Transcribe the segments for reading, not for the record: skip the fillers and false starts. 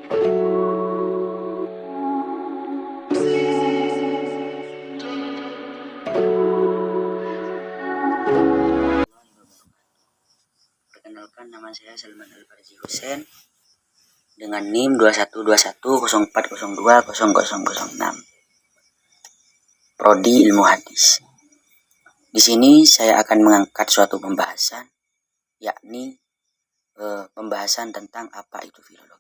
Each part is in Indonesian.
Perkenalkan, nama saya Salman Al-Farji Hussein dengan NIM 212104020006. Prodi Ilmu Hadis. Di sini saya akan mengangkat suatu pembahasan, yakni pembahasan tentang apa itu filologi.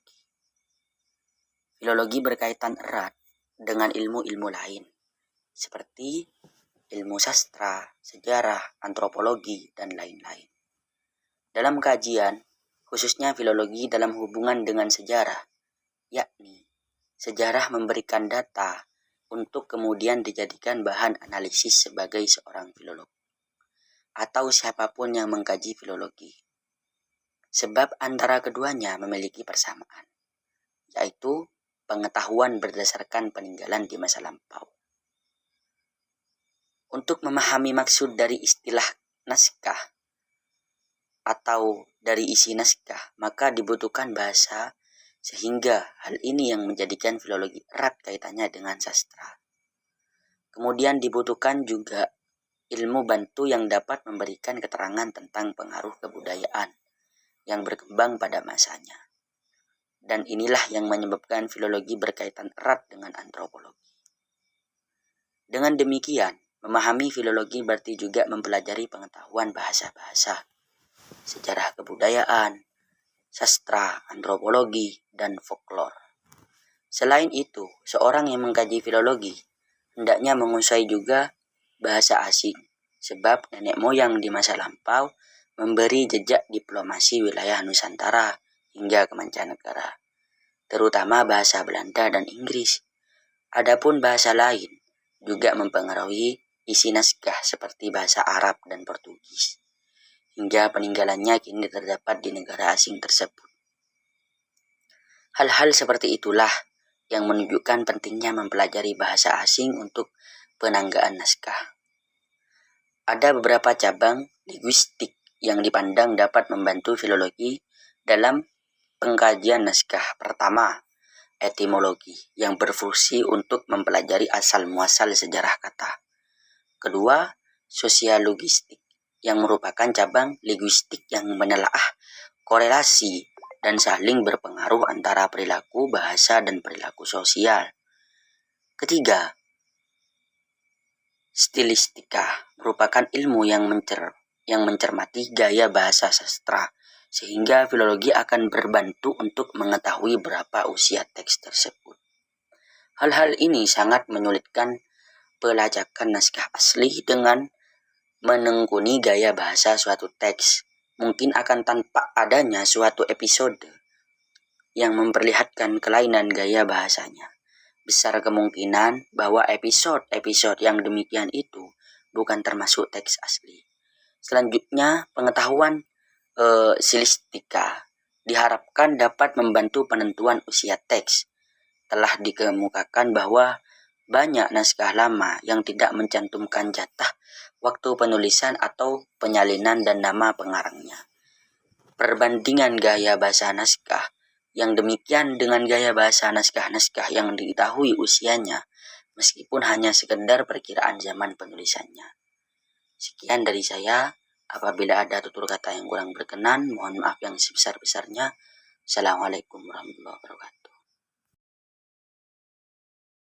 Filologi berkaitan erat dengan ilmu-ilmu lain, seperti ilmu sastra, sejarah, antropologi, dan lain-lain. Dalam kajian, khususnya filologi dalam hubungan dengan sejarah, yakni sejarah memberikan data untuk kemudian dijadikan bahan analisis sebagai seorang filolog atau siapapun yang mengkaji filologi. Sebab antara keduanya memiliki persamaan, yaitu pengetahuan berdasarkan peninggalan di masa lampau. Untuk memahami maksud dari istilah naskah atau dari isi naskah, maka dibutuhkan bahasa, sehingga hal ini yang menjadikan filologi erat kaitannya dengan sastra. Kemudian dibutuhkan juga ilmu bantu yang dapat memberikan keterangan tentang pengaruh kebudayaan yang berkembang pada masanya. Dan inilah yang menyebabkan filologi berkaitan erat dengan antropologi. Dengan demikian, memahami filologi berarti juga mempelajari pengetahuan bahasa-bahasa, sejarah kebudayaan, sastra, antropologi, dan folklor. Selain itu, seorang yang mengkaji filologi hendaknya menguasai juga bahasa asing, sebab nenek moyang di masa lampau memberi jejak diplomasi wilayah Nusantara hingga ke mancanegara, terutama bahasa Belanda dan Inggris. Adapun bahasa lain juga mempengaruhi isi naskah seperti bahasa Arab dan Portugis, hingga peninggalannya kini terdapat di negara asing tersebut. Hal-hal seperti itulah yang menunjukkan pentingnya mempelajari bahasa asing untuk penanggaan naskah. Ada beberapa cabang linguistik yang dipandang dapat membantu filologi dalam pengkajian naskah. Pertama, etimologi yang berfungsi untuk mempelajari asal-muasal sejarah kata. Kedua, sosiologistik yang merupakan cabang linguistik yang menelaah korelasi dan saling berpengaruh antara perilaku bahasa dan perilaku sosial. Ketiga, stilistika merupakan ilmu yang mencermati gaya bahasa sastra, sehingga filologi akan berbantu untuk mengetahui berapa usia teks tersebut. Hal-hal ini sangat menyulitkan pelacakan naskah asli dengan menekuni gaya bahasa suatu teks. Mungkin akan tampak adanya suatu episode yang memperlihatkan kelainan gaya bahasanya. Besar kemungkinan bahwa episode-episode yang demikian itu bukan termasuk teks asli. Selanjutnya, pengetahuan stilistika diharapkan dapat membantu penentuan usia teks. Telah dikemukakan bahwa banyak naskah lama yang tidak mencantumkan jatah waktu penulisan atau penyalinan dan nama pengarangnya. Perbandingan gaya bahasa naskah yang demikian dengan gaya bahasa naskah-naskah yang diketahui usianya, meskipun hanya sekedar perkiraan zaman penulisannya. Sekian dari saya. Apabila ada tutur kata yang kurang berkenan, mohon maaf yang sebesar-besarnya. Assalamualaikum warahmatullahi wabarakatuh.